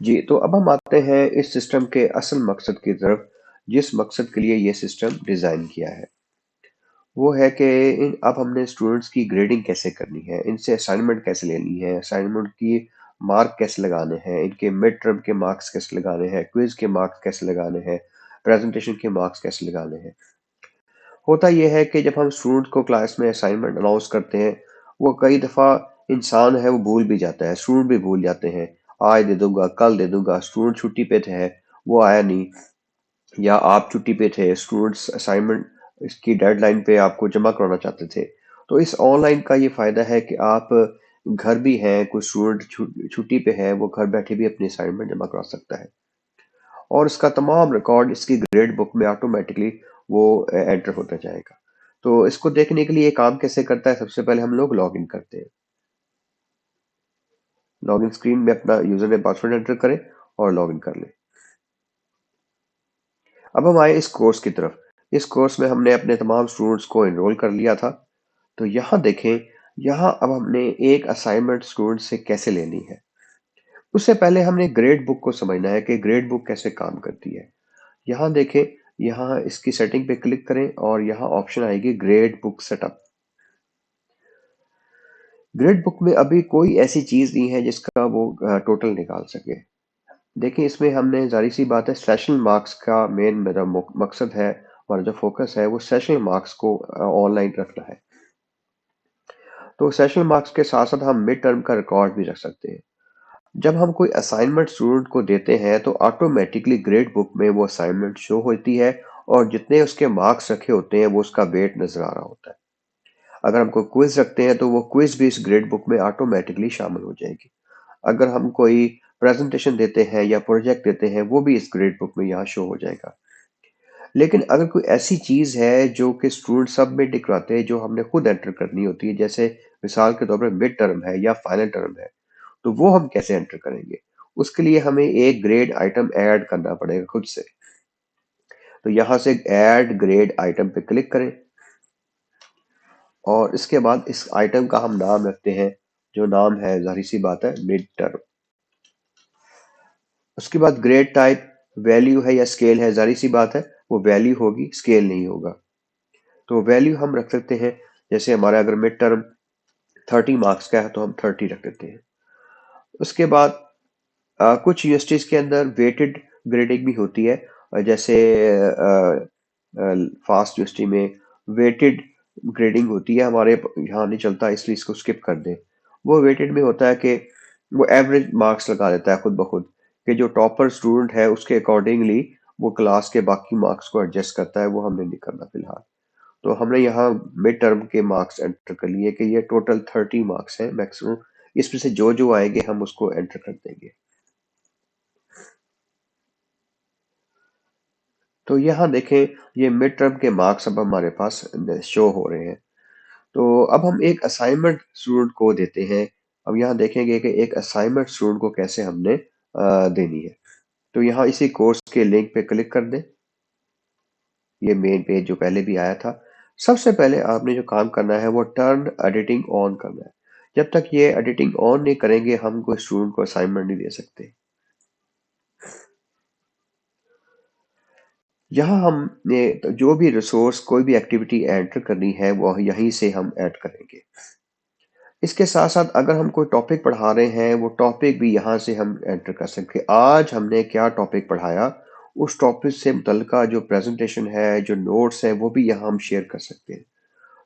जी, तो अब हम आते हैं इस सिस्टम के असल मकसद की तरफ, जिस मकसद के लिए ये सिस्टम डिज़ाइन किया है। वो है कि अब हमने स्टूडेंट्स की ग्रेडिंग कैसे करनी है, इनसे असाइनमेंट कैसे लेनी है, असाइनमेंट की मार्क कैसे लगाने हैं, इनके मिड टर्म के मार्क्स कैसे लगाने हैं, क्विज के मार्क्स कैसे लगाने हैं, प्रेजेंटेशन के मार्क्स कैसे लगाने हैं। होता यह है कि जब हम स्टूडेंट को क्लास में असाइनमेंट अनाउंस करते हैं, वो कई दफ़ा इंसान है वो भूल भी जाता है, स्टूडेंट भी भूल जाते हैं। आज दे दूंगा, कल दे दूंगा, स्टूडेंट छुट्टी पे थे, वो आया नहीं, या आप छुट्टी पे थे, स्टूडेंट्स असाइनमेंट इसकी डेडलाइन पे आपको जमा कराना चाहते थे। तो इस ऑनलाइन का ये फायदा है कि आप घर भी हैं, कोई स्टूडेंट छुट्टी पे है, वो घर बैठे भी अपनी असाइनमेंट जमा करा सकता है, और इसका तमाम रिकॉर्ड इसकी ग्रेड बुक में ऑटोमेटिकली वो एंटर होता जाएगा। तो इसको देखने के लिए ये काम कैसे करता है, सबसे पहले हम लोग लॉग इन करते हैं। लॉग इन स्क्रीन में अपना यूजर नेम पासवर्ड एंटर करें और लॉग इन कर लें। अब हम आए इस कोर्स की तरफ। इस कोर्स में हमने अपने तमाम स्टूडेंट्स को एनरोल कर लिया था। तो यहाँ देखें, यहाँ अब हमने एक असाइनमेंट स्टूडेंट से कैसे लेनी है। उससे पहले हमने ग्रेड बुक को समझना है कि ग्रेड बुक कैसे काम करती है। यहाँ देखें, यहाँ इसकी सेटिंग पे क्लिक करें और यहाँ ऑप्शन आएगी grade book setup. Grade book में अभी कोई ऐसी चीज नहीं है जिसका वो टोटल निकाल सके। देखिए, इसमें हमने जारी सी बात है, सेशन मार्क्स का मेन मेरा मकसद है, और जो फोकस है वो सेशन मार्क्स को ऑनलाइन रखना है। तो सेशन मार्क्स के साथ साथ हम मिड टर्म का रिकॉर्ड भी रख सकते हैं। जब हम कोई असाइनमेंट स्टूडेंट को देते हैं तो ऑटोमेटिकली ग्रेड बुक में वो असाइनमेंट शो होती है, और जितने उसके मार्क्स रखे होते हैं वो उसका वेट नजर आ रहा होता है। अगर हम कोई क्विज रखते हैं तो वो क्विज भी इस ग्रेड बुक में ऑटोमेटिकली शामिल हो जाएगी। अगर हम कोई प्रेजेंटेशन देते हैं या प्रोजेक्ट देते हैं, वो भी इस ग्रेड बुक में यहाँ शो हो जाएगा। लेकिन अगर कोई ऐसी चीज है जो कि स्टूडेंट सबमिट कराते हैं, जो हमने खुद एंटर करनी होती है, जैसे मिसाल के तौर पर मिड टर्म है या फाइनल टर्म है, तो वो हम कैसे एंटर करेंगे? उसके लिए हमें एक ग्रेड आइटम ऐड करना पड़ेगा खुद से। तो यहाँ से ऐड ग्रेड आइटम पे क्लिक करें, और इसके बाद इस आइटम का हम नाम रखते हैं, जो नाम है जाहिर सी बात है मिड टर्म। उसके बाद ग्रेड टाइप वैल्यू है या स्केल है, जाहिर सी बात है वो वैल्यू होगी, स्केल नहीं होगा। तो वैल्यू हम रख सकते हैं, जैसे हमारा अगर मिड टर्म 30 मार्क्स का है तो हम 30 रख देते हैं। उसके बाद कुछ यूनिवर्सिटीज के अंदर वेटेड ग्रेडिंग भी होती है, जैसे फास्ट यूनिवर्सिटी में वेटेड ग्रेडिंग होती है, हमारे यहाँ नहीं चलता, इसलिए इसको स्किप कर दें। वो वेटेड में होता है कि वो एवरेज मार्क्स लगा देता है खुद ब खुद, कि जो टॉपर स्टूडेंट है उसके अकॉर्डिंगली वो क्लास के बाकी मार्क्स को एडजस्ट करता है, वो हमने नहीं करना फिलहाल। तो हमने यहाँ मिड टर्म के मार्क्स एंटर कर लिए कि ये टोटल 30 मार्क्स है मैक्सिमम, इसमें से जो जो आएंगे हम उसको एंटर कर देंगे। तो यहाँ देखें, ये मिड टर्म के मार्क्स अब हमारे पास शो हो रहे हैं। तो अब हम एक असाइनमेंट स्टूडेंट को देते हैं। अब यहाँ देखेंगे कि एक असाइनमेंट स्टूडेंट को कैसे हमने देनी है। तो यहाँ इसी कोर्स के लिंक पे क्लिक कर दें। ये मेन पेज जो पहले भी आया था। सबसे पहले आपने जो काम करना है वो टर्न एडिटिंग ऑन करना है। जब तक ये एडिटिंग ऑन नहीं करेंगे, हम कोई स्टूडेंट को असाइनमेंट नहीं दे सकते। यहाँ हमने तो जो भी रिसोर्स, कोई भी एक्टिविटी एंटर करनी है वो यहीं से हम ऐड करेंगे। इसके साथ साथ अगर हम कोई टॉपिक पढ़ा रहे हैं, वो टॉपिक भी यहाँ से हम एंटर कर सकते हैं। आज हमने क्या टॉपिक पढ़ाया, उस टॉपिक से मुतल्लिका जो प्रेजेंटेशन है, जो नोट्स है, वो भी यहाँ हम शेयर कर सकते हैं।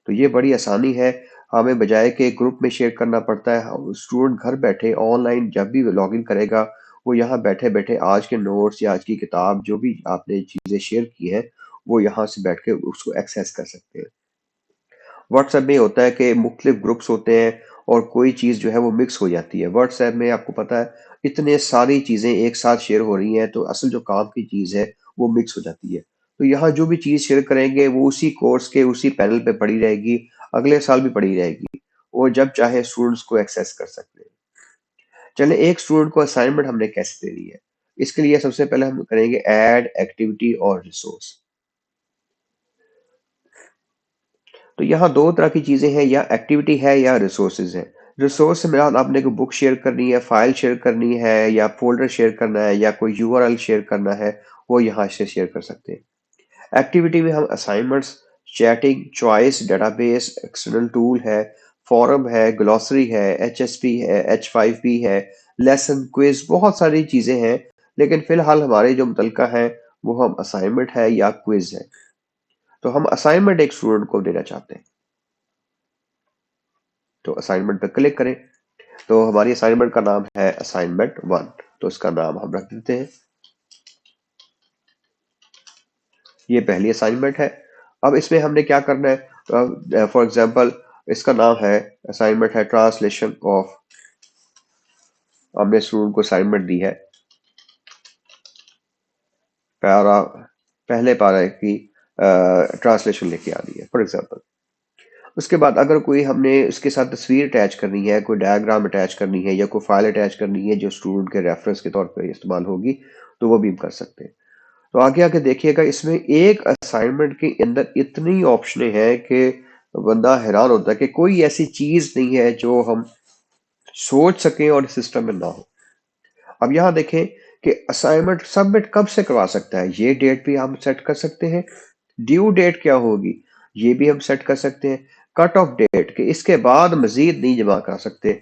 तो ये बड़ी आसानी है, हमें बजाय कि ग्रुप में शेयर करना पड़ता है। स्टूडेंट घर बैठे ऑनलाइन जब भी लॉगिन करेगा, वो यहाँ बैठे बैठे आज के नोट्स या आज की किताब, जो भी आपने चीजें शेयर की है, वो यहाँ से बैठ के उसको एक्सेस कर सकते हैं। व्हाट्सएप में होता है कि मुख्तलिफ ग्रुप्स होते हैं, और कोई चीज़ जो है वो मिक्स हो जाती है। व्हाट्सएप में आपको पता है इतने सारी चीज़ें एक साथ शेयर हो रही हैं, तो असल जो काम की चीज़ है वो मिक्स हो जाती है। तो यहाँ जो भी चीज़ शेयर करेंगे वो उसी कोर्स के उसी पैनल पे पड़ी रहेगी, अगले साल भी पड़ी रहेगी, और जब चाहे स्टूडेंट्स को एक्सेस कर सकते हैं। चले, एक स्टूडेंट को असाइनमेंट हमने कैसे देनी है, इसके लिए सबसे पहले हम करेंगे ऐड एक्टिविटी और रिसोर्स। तो यहाँ दो तरह की चीजें हैं, या एक्टिविटी है या रिसोर्सेज है। रिसोर्स से मेरा आपने को बुक शेयर करनी है, फाइल शेयर करनी है या फोल्डर शेयर करना है या कोई यूआरएल शेयर करना है, वो यहाँ से शेयर कर सकते हैं। एक्टिविटी में हम assignments, chatting, choice, database, external tool है, फॉरम है, ग्लॉसरी है, एचएसपी है, H5P है, लेसन, क्विज, बहुत सारी चीजें हैं। लेकिन फिलहाल हमारे जो मुतलका है वो हम असाइनमेंट है या क्विज है। तो हम असाइनमेंट एक स्टूडेंट को देना चाहते हैं, तो असाइनमेंट पर क्लिक करें। तो हमारी असाइनमेंट का नाम है असाइनमेंट 1, तो इसका नाम हम रख देते हैं। ये पहली असाइनमेंट है। अब इसमें हमने क्या करना है, फॉर एग्जांपल इसका नाम है, असाइनमेंट है ट्रांसलेशन ऑफ, हमने स्टूडेंट को असाइनमेंट दी है पैरा, पहले पैरा की ट्रांसलेशन लेके आनी है फॉर एग्जांपल। उसके बाद अगर कोई हमने उसके साथ तस्वीर अटैच करनी है, कोई डायग्राम अटैच करनी है या कोई फाइल अटैच करनी है जो स्टूडेंट के रेफरेंस के तौर पर इस्तेमाल होगी, तो वो भी हम कर सकते हैं। तो आगे आगे देखिएगा, इसमें एक असाइनमेंट के अंदर इतनी ऑप्शनें हैं कि बंदा हैरान होता है कि कोई ऐसी चीज नहीं है जो हम सोच सकें और सिस्टम में ना हो। अब यहाँ देखें कि असाइनमेंट सबमिट कब से करवा सकता है, ये डेट भी हम सेट कर सकते हैं। ड्यू डेट क्या होगी, ये भी हम सेट कर सकते हैं। कट ऑफ डेट के इसके बाद मजीद नहीं जमा करा सकते।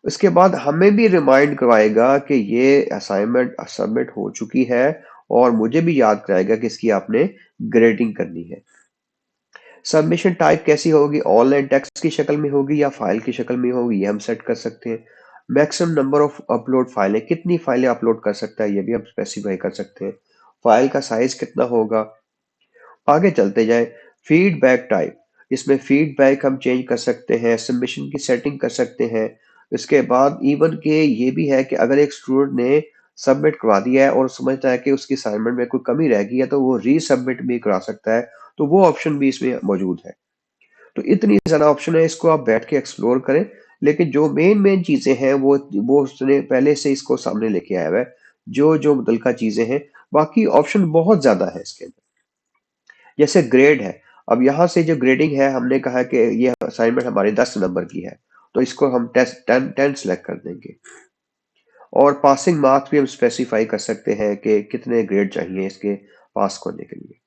उसके बाद हमें भी रिमाइंड करवाएगा कि ये असाइनमेंट सबमिट हो चुकी है और मुझे भी याद कराएगा कि इसकी आपने ग्रेडिंग करनी है। सबमिशन टाइप कैसी होगी, ऑनलाइन टेक्स्ट की शक्ल में होगी या फाइल की शक्ल में होगी, ये हम सेट कर सकते हैं। मैक्सिमम नंबर ऑफ अपलोड फाइलें, कितनी फाइलें अपलोड कर सकता है, ये भी हम स्पेसिफाई कर सकते हैं। फाइल का साइज कितना होगा। आगे चलते जाए, फीडबैक टाइप, इसमें फीडबैक हम चेंज कर सकते हैं, सबमिशन की सेटिंग कर सकते हैं। इसके बाद इवन के ये भी है कि अगर एक स्टूडेंट ने सबमिट करवा दिया है और समझता है कि उसकी असाइनमेंट में कोई कमी रह गई है तो वो रीसबमिट भी करा सकता है, तो वो ऑप्शन भी इसमें मौजूद है। तो इतनी ज्यादा ऑप्शन है, इसको आप बैठ के एक्सप्लोर करें। लेकिन जो मेन मेन चीजें हैं वो उसने पहले से इसको सामने लेके आया हुआ है, जो जो मुतलका चीजें हैं। बाकी ऑप्शन बहुत ज्यादा है इसके अंदर। जैसे ग्रेड है, अब यहाँ से जो ग्रेडिंग है, हमने कहा कि ये असाइनमेंट हमारे 10 नंबर की है, तो इसको हम टेस्ट 10 सेलेक्ट कर देंगे। और पासिंग मार्क्स भी हम स्पेसिफाई कर सकते हैं कि कितने ग्रेड चाहिए इसके पास होने के लिए।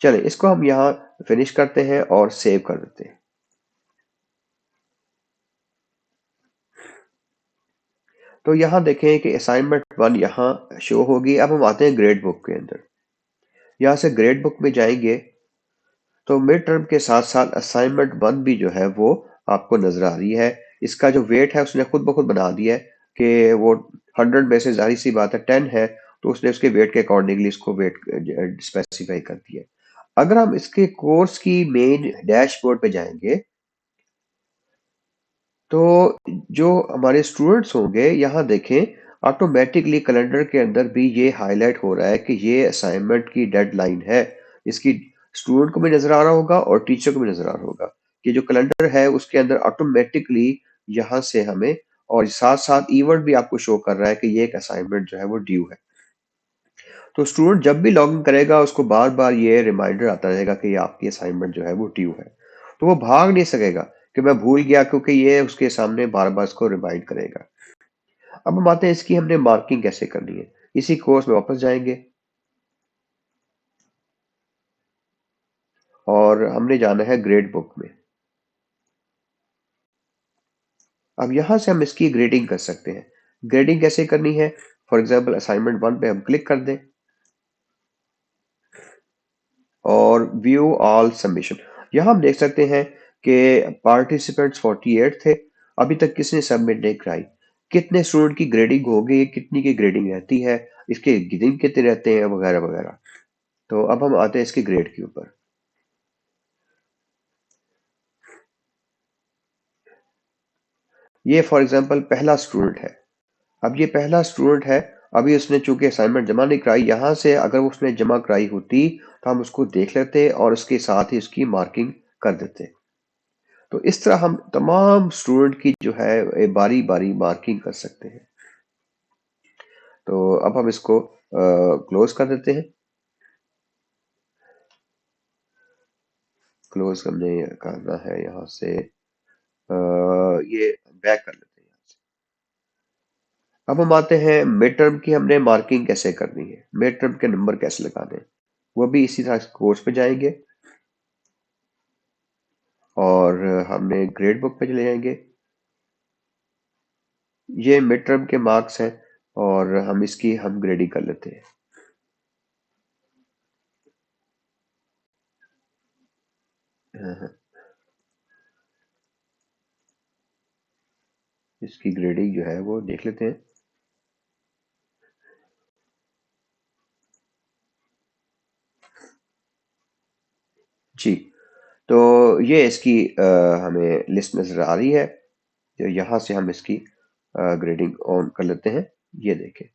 चलिए इसको हम यहाँ फिनिश करते हैं और सेव कर देते हैं। तो यहाँ देखें कि असाइनमेंट 1 यहाँ शो होगी। अब हम आते हैं ग्रेड बुक के अंदर। यहाँ से ग्रेड बुक में जाएंगे तो मिड टर्म के साथ साथ असाइनमेंट 1 भी जो है वो आपको नजर आ रही है। इसका जो वेट है उसने खुद ब खुद बना दिया है कि वो 100 में से, जाहिर सी बात है 10 है, तो उसने उसके वेट के अकॉर्डिंगली इसको वेट स्पेसिफाई कर दिया है। अगर हम इसके कोर्स की मेन डैशबोर्ड पे जाएंगे तो जो हमारे स्टूडेंट्स होंगे, यहाँ देखें ऑटोमेटिकली कैलेंडर के अंदर भी ये हाईलाइट हो रहा है कि ये असाइनमेंट की डेडलाइन है। इसकी स्टूडेंट को भी नजर आ रहा होगा और टीचर को भी नजर आ रहा होगा कि जो कैलेंडर है उसके अंदर ऑटोमेटिकली यहाँ से हमें, और साथ साथ इवेंट भी आपको शो कर रहा है कि ये एक असाइनमेंट जो है वो ड्यू है। तो स्टूडेंट जब भी लॉग इन करेगा उसको बार बार ये रिमाइंडर आता रहेगा कि ये आपकी असाइनमेंट जो है वो ड्यू है। तो वो भाग नहीं सकेगा कि मैं भूल गया, क्योंकि ये उसके सामने बार बार इसको रिमाइंड करेगा। अब हम आते हैं इसकी हमने मार्किंग कैसे करनी है। इसी कोर्स में वापस जाएंगे और हमने जाना है ग्रेड बुक में। अब यहां से हम इसकी ग्रेडिंग कर सकते हैं। ग्रेडिंग कैसे करनी है, फॉर एग्जाम्पल असाइनमेंट 1 पे हम क्लिक कर दें और व्यू ऑल सबमिशन। यहां हम देख सकते हैं कि पार्टिसिपेंट्स 48 थे, अभी तक किसने सबमिट नहीं कराई। कितने स्टूडेंट की ग्रेडिंग होगी, कितनी की ग्रेडिंग रहती है, इसके दिन कितने रहते हैं, वगैरह वगैरह। तो अब हम आते हैं इसके ग्रेड के ऊपर। ये फॉर एग्जाम्पल पहला स्टूडेंट है। अब ये पहला स्टूडेंट है, अभी उसने चूंकि असाइनमेंट जमा नहीं कराई। यहाँ से अगर उसने जमा कराई होती तो हम उसको देख लेते और उसके साथ ही उसकी मार्किंग कर देते। तो इस तरह हम तमाम स्टूडेंट की जो है बारी बारी मार्किंग कर सकते हैं। तो अब हम इसको क्लोज कर देते हैं। क्लोज हमने करना है यहाँ से, ये बैक कर लेते हैं यहाँ से। अब हम आते हैं मिड टर्म की, हमने मार्किंग कैसे करनी है, मिड टर्म के नंबर कैसे लगाने हैं। वो भी इसी तरह कोर्स पे जाएंगे और हमने ग्रेड बुक पे चले जाएंगे। ये मिड टर्म के मार्क्स हैं और हम ग्रेडिंग कर लेते हैं। हाँ, हाँ, इसकी ग्रेडिंग जो है वो देख लेते हैं। जी, तो ये इसकी हमें लिस्ट नजर आ रही है। तो यहाँ से हम इसकी ग्रेडिंग ऑन कर लेते हैं। ये देखें,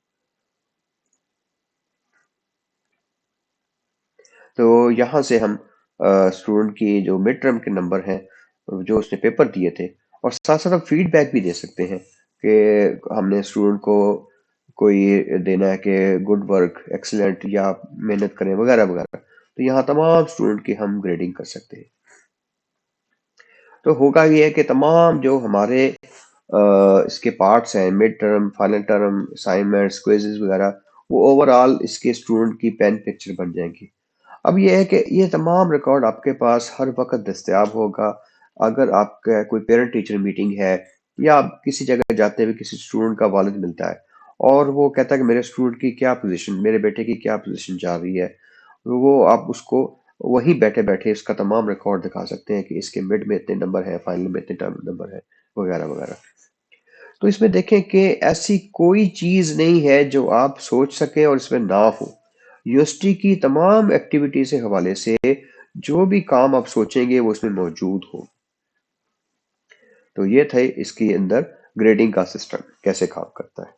तो यहाँ से हम स्टूडेंट की जो मिड टर्म के नंबर हैं, जो उसने पेपर दिए थे, और साथ साथ हम फीडबैक भी दे सकते हैं कि हमने स्टूडेंट को कोई देना है कि गुड वर्क, एक्सीलेंट, या मेहनत करें वगैरह वगैरह। तो यहाँ तमाम स्टूडेंट की हम ग्रेडिंग कर सकते हैं। तो होगा ये है कि तमाम जो हमारे इसके पार्ट्स हैं, mid term, final term, assignments, quizzes वगैरह, वो ओवरऑल इसके स्टूडेंट की पेन पिक्चर बन जाएंगी। अब ये है कि ये तमाम रिकॉर्ड आपके पास हर वक्त दस्तयाब होगा। अगर आपका कोई पेरेंट टीचर मीटिंग है, या आप किसी जगह जाते हुए किसी स्टूडेंट का वालिद मिलता है और वो कहता है कि मेरे स्टूडेंट की क्या पोजीशन, मेरे बेटे की क्या पोजीशन जा रही है, तो वो आप उसको वहीं बैठे बैठे इसका तमाम रिकॉर्ड दिखा सकते हैं कि इसके मिड में इतने नंबर है, फाइनल में इतने टर्म नंबर है, वगैरह वगैरह। तो इसमें देखें कि ऐसी कोई चीज नहीं है जो आप सोच सके और इसमें ना हो। यूनिवर्सिटी की तमाम एक्टिविटी से हवाले से जो भी काम आप सोचेंगे वो इसमें मौजूद हो। तो ये थे इसके अंदर ग्रेडिंग का सिस्टम कैसे काम करता है।